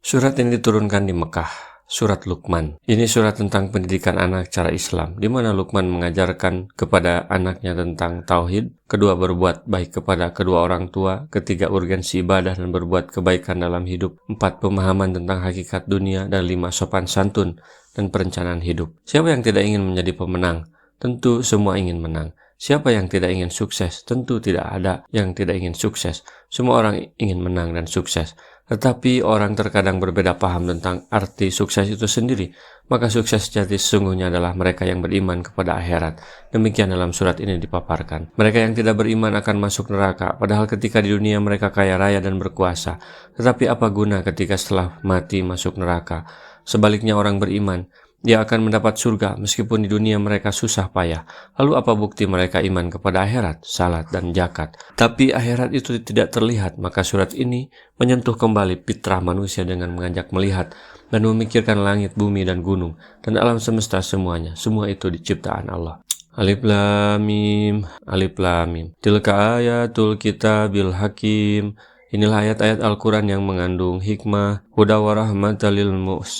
Surat ini diturunkan di Mekah, surat Luqman. Ini surat tentang pendidikan anak cara Islam, di mana Luqman mengajarkan kepada anaknya tentang tauhid, kedua berbuat baik kepada kedua orang tua, ketiga urgensi ibadah dan berbuat kebaikan dalam hidup, empat pemahaman tentang hakikat dunia, dan lima sopan santun dan perencanaan hidup. Siapa yang tidak ingin menjadi pemenang? Tentu semua ingin menang. Siapa yang tidak ingin sukses? Tentu tidak ada yang tidak ingin sukses. Semua orang ingin menang dan sukses. Tetapi orang terkadang berbeda paham tentang arti sukses itu sendiri. Maka sukses sejati sesungguhnya adalah mereka yang beriman kepada akhirat. Demikian dalam surat ini dipaparkan. Mereka yang tidak beriman akan masuk neraka, padahal ketika di dunia mereka kaya raya dan berkuasa. Tetapi apa guna ketika setelah mati masuk neraka? Sebaliknya orang beriman, dia akan mendapat surga meskipun di dunia mereka susah payah. Lalu apa bukti mereka iman kepada akhirat, salat, dan zakat? Tapi akhirat itu tidak terlihat, maka surat ini menyentuh kembali fitrah manusia dengan mengajak melihat dan memikirkan langit, bumi, dan gunung, dan alam semesta semuanya. Semua itu diciptaan Allah. Alif Lam Mim, Alif Lam Mim. Tilka ayatul kitabil hakim. Inilah ayat-ayat Al-Quran yang mengandung hikmah, huda wa rahmatan lil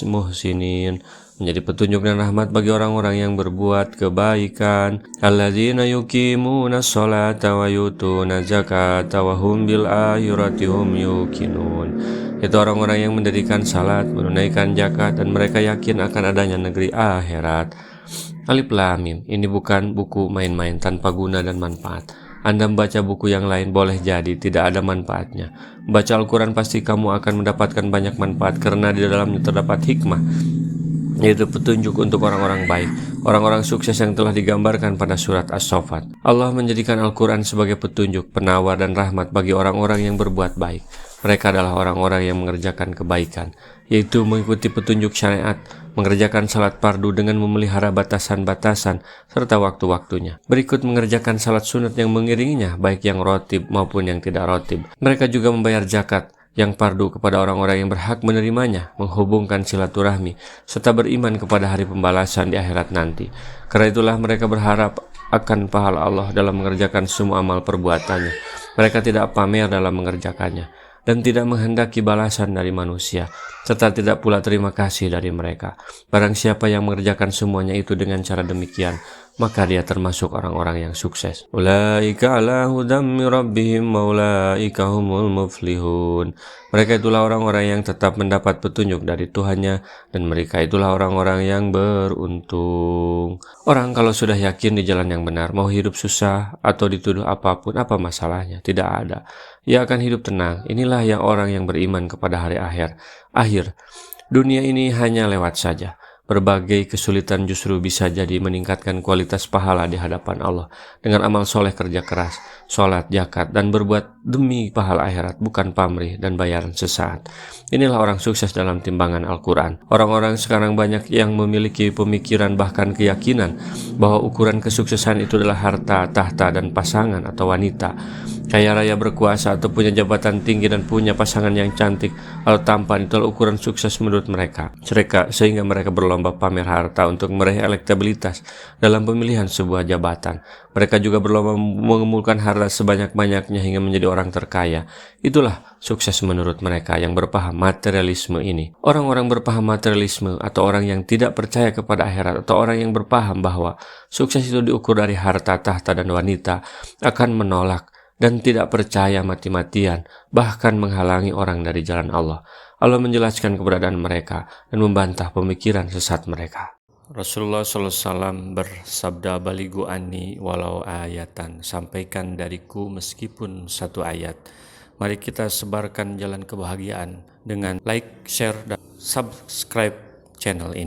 muhsinin, menjadi petunjuk dan rahmat bagi orang-orang yang berbuat kebaikan. Alladzina yuqimuna sholata wa yutuna zakata wa hum bil akhirati hum yuqinun. Itu orang-orang yang mendirikan salat, menunaikan zakat, dan mereka yakin akan adanya negeri akhirat. Alif Lam Mim, ini bukan buku main-main tanpa guna dan manfaat. Anda membaca buku yang lain boleh jadi tidak ada manfaatnya. Baca Al-Quran pasti kamu akan mendapatkan banyak manfaat karena di dalamnya terdapat hikmah, yaitu petunjuk untuk orang-orang baik, orang-orang sukses yang telah digambarkan pada surat As-Saffat. Allah menjadikan Al-Quran sebagai petunjuk, penawar, dan rahmat bagi orang-orang yang berbuat baik. Mereka adalah orang-orang yang mengerjakan kebaikan, yaitu mengikuti petunjuk syariat, mengerjakan salat fardu dengan memelihara batasan-batasan serta waktu-waktunya. Berikut mengerjakan salat sunat yang mengiringinya, baik yang rotib maupun yang tidak rotib. Mereka juga membayar zakat yang fardu kepada orang-orang yang berhak menerimanya, menghubungkan silaturahmi, serta beriman kepada hari pembalasan di akhirat nanti. Karena itulah mereka berharap akan pahala Allah dalam mengerjakan semua amal perbuatannya. Mereka tidak pamer dalam mengerjakannya, dan tidak menghendaki balasan dari manusia, serta tidak pula terima kasih dari mereka. Barang siapa yang mengerjakan semuanya itu dengan cara demikian, maka dia termasuk orang-orang yang sukses. Ulaika ala hudam min rabbihim wa ulaika humul muflihun. Mereka itulah orang-orang yang tetap mendapat petunjuk dari Tuhannya, dan mereka itulah orang-orang yang beruntung. Orang kalau sudah yakin di jalan yang benar, mau hidup susah atau dituduh apapun, apa masalahnya? Tidak ada. Ia akan hidup tenang. Inilah yang orang yang beriman kepada hari akhir. Dunia ini hanya lewat saja. Berbagai kesulitan justru bisa jadi meningkatkan kualitas pahala di hadapan Allah dengan amal soleh, kerja keras, sholat, zakat, dan berbuat demi pahala akhirat, bukan pamrih dan bayaran sesaat. Inilah orang sukses dalam timbangan Al-Quran. Orang-orang sekarang banyak yang memiliki pemikiran bahkan keyakinan bahwa ukuran kesuksesan itu adalah harta, tahta, dan pasangan atau wanita. Kaya raya, berkuasa, atau punya jabatan tinggi dan punya pasangan yang cantik atau tampan, itulah ukuran sukses menurut mereka. Sehingga mereka berlomba pamer harta untuk meraih elektabilitas dalam pemilihan sebuah jabatan. Mereka juga berlomba mengumpulkan harta sebanyak-banyaknya hingga menjadi orang terkaya. Itulah sukses menurut mereka yang berpaham materialisme ini. Orang-orang berpaham materialisme atau orang yang tidak percaya kepada akhirat, atau orang yang berpaham bahwa sukses itu diukur dari harta, tahta, dan wanita, akan menolak dan tidak percaya mati-matian, bahkan menghalangi orang dari jalan Allah. Allah menjelaskan keberadaan mereka dan membantah pemikiran sesat mereka. Rasulullah SAW bersabda, "Baligu anni walau ayatan." Sampaikan dariku meskipun satu ayat. Mari kita sebarkan jalan kebahagiaan dengan like, share, dan subscribe channel ini.